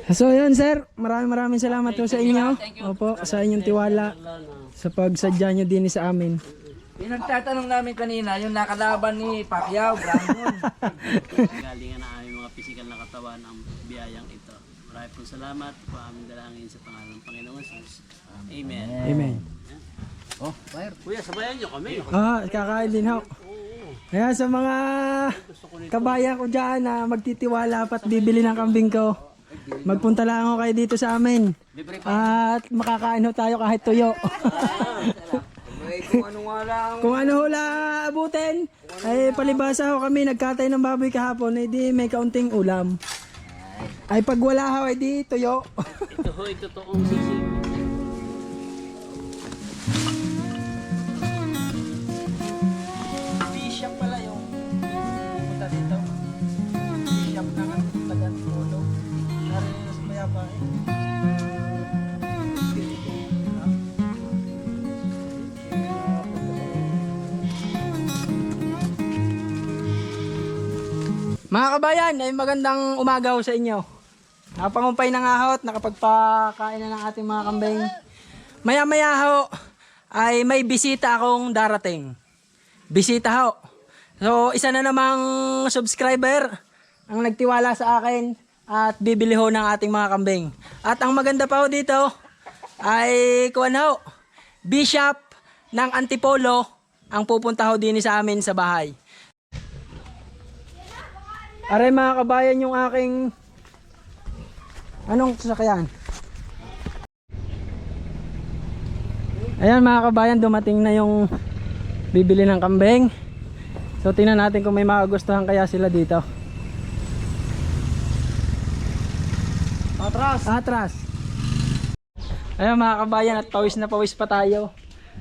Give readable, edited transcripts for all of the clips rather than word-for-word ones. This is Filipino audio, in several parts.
So yun sir, maraming salamat po sa inyo. Opo, sa inyong tiwala sa pagsadya nyo din sa amin. Pinagtatanong namin kanina, yung nakalaban ni Pacquiao, Brandon. Galingan na aming mga pisikal na katawan ang biyayang ito. Maraming pong salamat po aming dalangin sa pangalan ng Panginoong Jesus. Amen. Amen. Oh, fire. Kuya, sabayan nyo kami. Kakain din ho. Kaya sa mga kabayan ko dyan na magtitiwala at bibili ng kambing ko, magpunta lang ako kayo dito sa amin. At makakain ho tayo kahit tuyo. Kung ano ho lang abutin, ay palibasa ho kami nagkatay ng baboy kahapon, ay di may kaunting ulam. Ay pag wala ho, ay di tuyo. Ito ho, ito toong sisig. Bishop pala yung pumunta dito. Bishop na nga, tagan ulo. Narinig sa mayapa eh. Mga kabayan, ay magandang umagaw sa inyo. Nakapangumpay ng ahot, nakapagpakain na ng ating mga kambing. Maya-maya ho, ay may bisita akong darating. Bisita ho. So, isa na namang subscriber ang nagtiwala sa akin at bibili ho ng ating mga kambing. At ang maganda pa ho dito ay kuwan ho, Bishop ng Antipolo ang pupunta ho din sa amin sa bahay. Aray mga kabayan yung aking anong sasakyan? Ayan mga kabayan, dumating na yung bibili ng kambing. So tingnan natin kung may makagustuhan kaya sila dito. Atras. Ayan mga kabayan, at pawis na pawis pa tayo.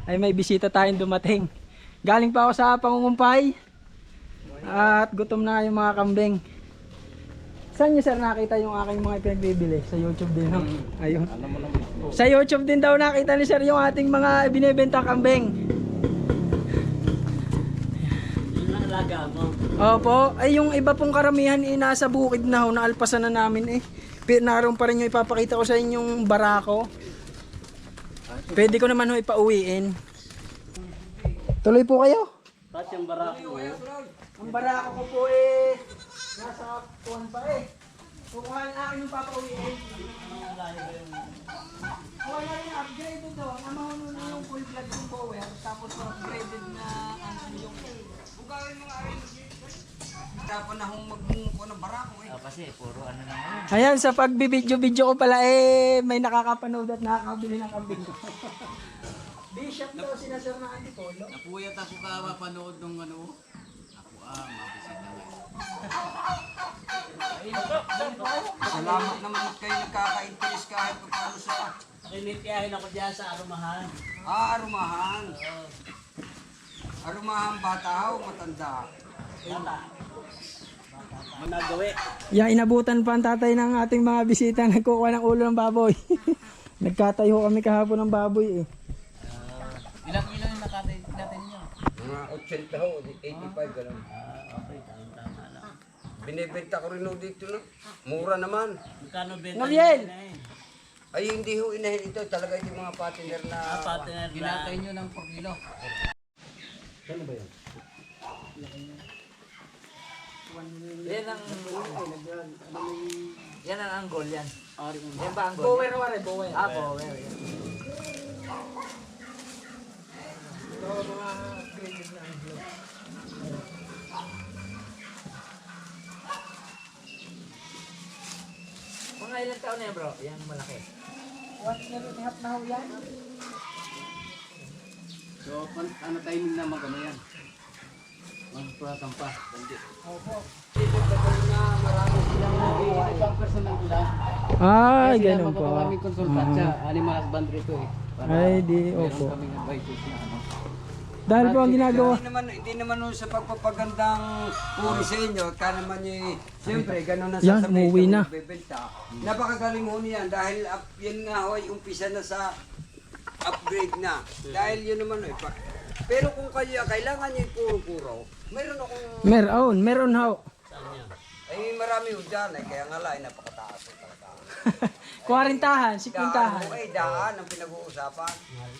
Ay may bisita tayong dumating. Galing pa ako sa pangungumpay. At gutom na yung mga kambing. Saan nyo sir nakita yung aking mga pinagbibili? Sa YouTube din no? Ayun. Sa YouTube din daw nakita ni sir yung ating mga binibenta kambing. Yung naalaga mo. Opo, ay yung iba pong karamihan nasa bukid na ho, naalpasan na namin eh. Naroon pa rin yung ipapakita ko sa inyong barako. Pwede ko naman ho ipauwiin. Tuloy po kayo. Tapos yung barako. Ang barako ko po eh, nasa tuwan pa eh. Kukuha na akin yung papauwiin. Kuha na rin upgrade ito. Ang mahuno na yung full blood yung power. Tapos upgraded na yung bugawin mga arin. Dapat na hong magmungko ng barako eh. Kasi puro ano na ngayon. Ayan, sa pagbibidyo-video ko pala eh, may nakakapanood at nakakabili ng kambing. Bishop daw sila sir na Antipolo. Napuyat ako ka mapanood nung ano. Ako mabisita na. Salamat naman kayo nagkaka-interest kahit paano sa Kinitiyahin ako dyan sa arumahan. arumahan. Arumahan bata ho, matanda. Managawi. Yeah, inabutan pa ang tatay ng ating mga bisita nagkukuha ng ulo ng baboy. Nagkatayo kami kahapon ng baboy eh. Ilang kilo yung nakatay natin niyo? Mga 80 ho, 85 ganun. Okay, tama lang. Binibenta ko rin ho dito no. Mura naman. Magkano benta Gabriel! niyo na eh? Ay hindi ho inahin ito, talaga yung mga partner na Partner na. ginatay nyo ng 4 kilo. Yan ang angle yan. Yan ba angle? Bower ware, bower. Ah, power. Yan. Ito mga graded na anglo. Mga ilang taon na yan bro? Yan malaki. 1 year and a half na ho yan. So, ano timing na magano yan? Magpatampa. Opo. Isang personal ko lang. Ay, ganun po. Kami konsultansya. Animal husbandry to eh. Ay, di, Meron opo. kaming advices na ano. Dahil po ang ginagawa. Hindi naman ho sa pagpapagandang puri sa inyo, kaya naman yung, siyempre, gano'n na Yan, sasabihin umuwi kung na. magbebenta. Napakagaling ho niyan dahil yan nga ho ay umpisa na sa upgrade na. Dahil yun naman ho, pero kung kaya kailangan niyo puro-puro, mayroon akong Meron ho. Ay, marami ho dyan eh. Kaya nga lang, napakataas ho talaga. 40, 50. Daan ho eh, daan ang pinag-uusapan.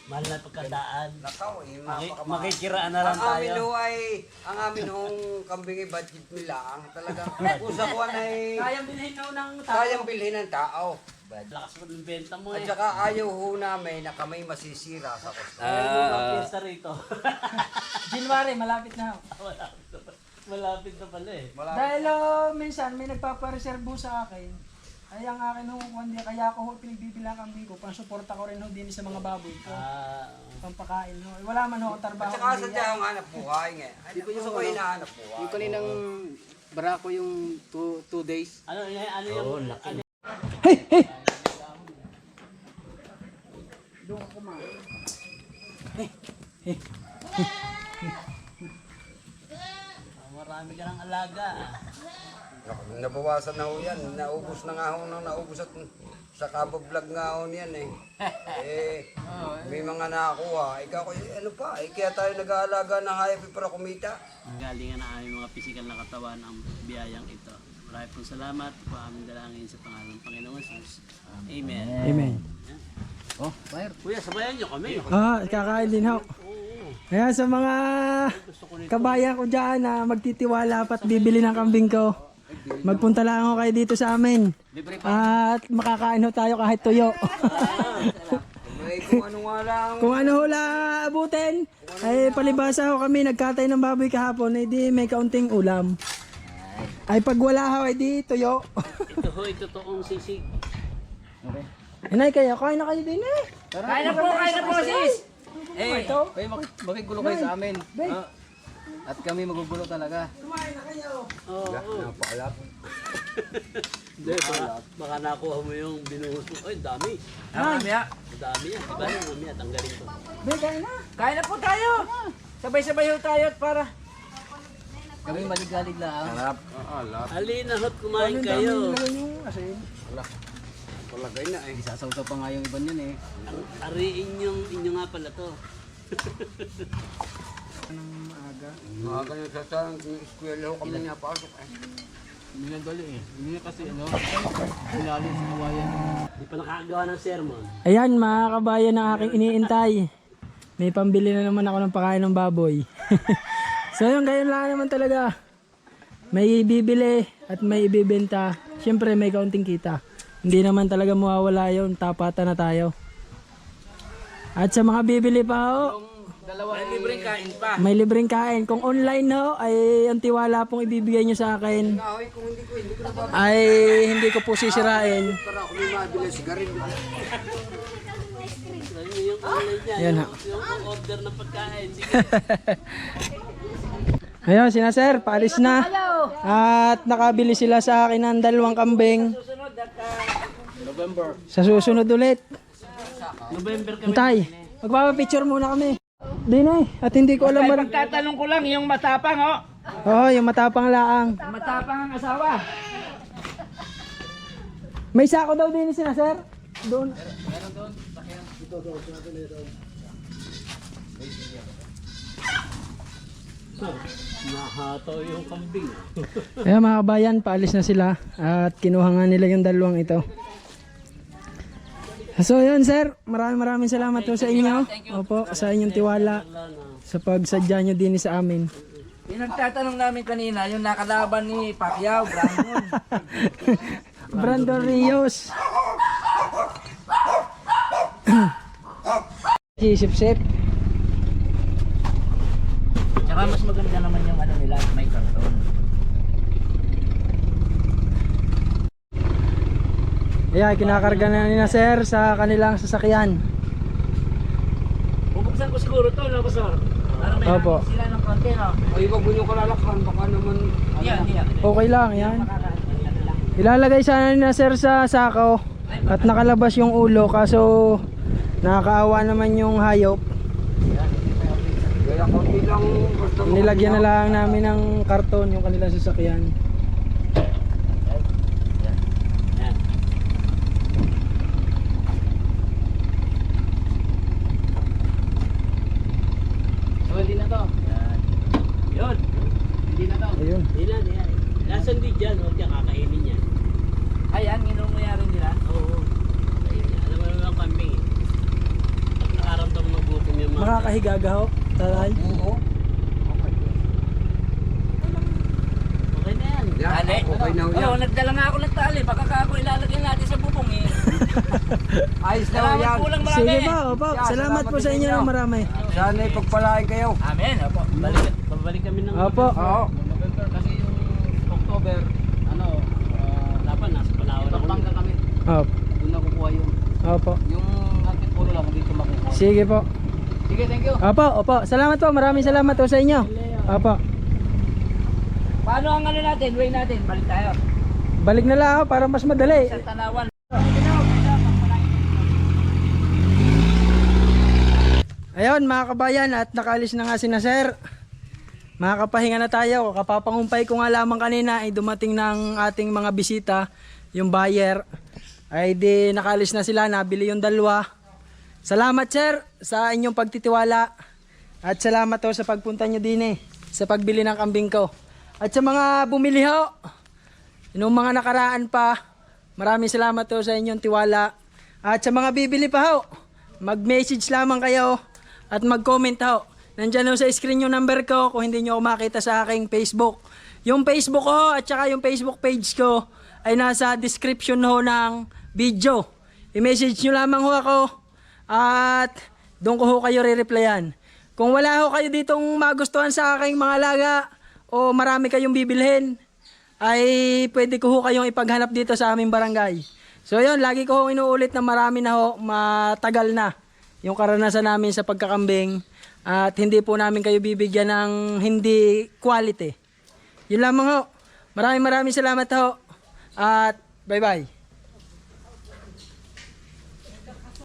Mahal na pagkadaan. Nakaw eh, mapakamahal. Makikiraan na lang Ang amin tayo. ho ay, ang amin hong kambing ay budget nila. Ang talagang usapuan ay Kayang bilhin na ng tao. kayang bilhin ng tao. Lakas mo ng benta mo At eh. saka ayaw ho namin na kami masisira sa kusto. Ang piyesta rito. January, malapit na. Malapit na pala eh. Dahil minsan may nagpapareservo sa akin. Ay ang akin ho, kundi kaya ako ho pinagbibilang kambing ko. Pang-suporta ko rin ho din sa mga baboy ko. Pampakain ho. Wala man ho akong trabaho. At saka sadya ang hanap buhay nga. Hindi ko yung hinahanap buhay. Yung kaninang barako yung 2 days. Ano yung... ano, marami ka ng alaga. Nabawasan na ho yan. Naubos na nga ho nang naubos at sa kabablog nga ho niyan eh. May mga nakakuha. Ikaw ko, ano pa? Kaya tayo nag-aalaga ng hayop para kumita. Galingan na aming mga pisikal na katawan ang biyayang ito. Maraming pong salamat po aming dalangin sa pangalan ng Panginoong Jesus. Amen. Amen. Oh, fire. Kuya, sabayan niyo kami. Kakain din ho. Kaya sa mga kabayan ko dyan na magtitiwala at bibili ng kambing ko, magpunta lang ako kayo dito sa amin. At makakain ho tayo kahit tuyo. May kung ano nga lang. Kung ano ho lang abutin, ay palibasa ho kami nagkatay ng baboy kahapon, ay di may kaunting ulam. Ay pag wala ho, ay di tuyo. Ito ho, ito toong sisig. Inay kayo, kain na kayo din eh. Kain na po, sis! Ito. Ay, makigulo kayo sa amin. Bay. Ah, at kami magugulo talaga. Kumain na kayo. Napaalat. Hindi, baka nakuha mo yung binuhos mo. Ay, dami. Mamaya. Dami yan. Diba yung mamaya, tanggalin ko. Bay, kain na. Kain na po tayo! Sabay-sabay ho tayo para... Kami maligalig lang. Halina ho't kumain kayo. Yung asin. Palagay na eh. Isasaw-saw pa nga yung iban yun eh. Ariin inyo nga pala to. Mga ganyan sa eskwela ho kami napasok eh. Hindi na dali eh. Hindi kasi ano, ilalim sa kawayan. Di pa nakagawa ng sermon. Ayan mga kabayan na aking iniintay. May pambili na naman ako ng pakain ng baboy. So yun, ganyan lang naman talaga. May bibili at may ibibenta. Siyempre may kaunting kita. Hindi naman talaga mawawala yun. Tapatan na tayo. At sa mga bibili pa ho, May libreng kain pa. may libreng kain. Kung online ho, ay ang tiwala pong ibibigay nyo sa akin Ahoy, kung hindi ko na ay hindi ko po sisirain. para ako may mabili sigarilyo. Yung online niya, Yan ha. yung order ng pagkain. Sige. Ayun, sina sir, paalis na. At nakabili sila sa akin ng 2 kambing. Sa susunod ulit. November kami. Antay, magpapapicture muna kami. Di na eh. At hindi ko alam ba. Tatanong ko lang, yung matapang ho. Oo, yung matapang laang. Matapang ang asawa. May sako daw din sina sir. Doon. Nahataw yung kambing. Kaya mga kabayan, paalis na sila. At kinuha nga nila yung 2 ito. So yun sir, maraming salamat po sa inyo. Opo, sa inyong tiwala. Sa pagsadya nyo din sa amin. Yung nagtatanong namin kanina, yung nakalaban ni Pacquiao, Brandon. Brandon Rios. Sip-sip. Tsaka mas maganda naman yung ano nila, may karton. Ayan, kinakarga na nila sir sa kanilang sasakyan. Bubuksan ko siguro to, no, Pastor? Para may Opo. hangin sila ng konti, no? Ay, wag mo yung kalalakhan, baka naman. Yan. Okay lang, yan. Ilalagay sana nila sir sa sako at nakalabas yung ulo kaso nakakaawa naman yung hayop. Kaya konti lang. Basta Nilagyan na lang namin ng karton yung kanilang sasakyan. So, hindi na to. Yun. Hindi na to. Ayun. Ilan yan. Nasaan di dyan? O, dyan. nakahigaga ho. Taray. Oo. Okay na yan. Yan, Tali. okay na ho yan. Oo, nagdala nga ako ng tali. Baka kako ilalagay natin sa bubong eh. Ayos na ho Salamat yan. po lang marami. Sige po, opo. Yeah, Salamat po sa din inyo ng marami. Sana ipagpalain kayo. Amen. Opo. Babalik kami ng Opo. Oo. November kasi yung October, ano, Dapat nasa Palawan ako. Pampanga kami. Opo. Doon nakukuha yung, Opo. yung market puro lang dito makukuha. Sige po. Sige, thank you. Opo, opo. Salamat po. Maraming salamat po sa inyo. Opo. Paano ang ano natin? Way natin. Balik tayo. Balik na lang ako para mas madali. Sa Tanawan. Ayun mga kabayan, at nakaalis na nga si Sir. Makakapahinga na tayo. Kapapangumpay ko nga lamang kanina ay dumating ng ating mga bisita, yung buyer. Ay di nakaalis na sila, nabili yung dalawa. Salamat sir sa inyong pagtitiwala. At salamat ho sa pagpunta nyo din sa pagbili ng kambing ko. At sa mga bumili ho, yung mga nakaraan pa, maraming salamat ho sa inyong tiwala. At sa mga bibili pa ho, mag-message lamang kayo at mag-comment ho. Nandyan ho sa screen yung number ko kung hindi nyo ako makita sa aking Facebook. Yung Facebook ko at saka yung Facebook page ko ay nasa description ho ng video. I-message nyo lamang ho ako at doon ko ho kayo re-replyan. Kung wala ho kayo ditong magustuhan sa aking mga alaga o marami kayong bibilhin, ay pwede ko ho kayong ipaghanap dito sa aming barangay. So yun, lagi ko ho inuulit na marami na ho, matagal na yung karanasan namin sa pagkakambing at hindi po namin kayo bibigyan ng hindi quality. Yun lamang ho. Maraming salamat ho at bye bye.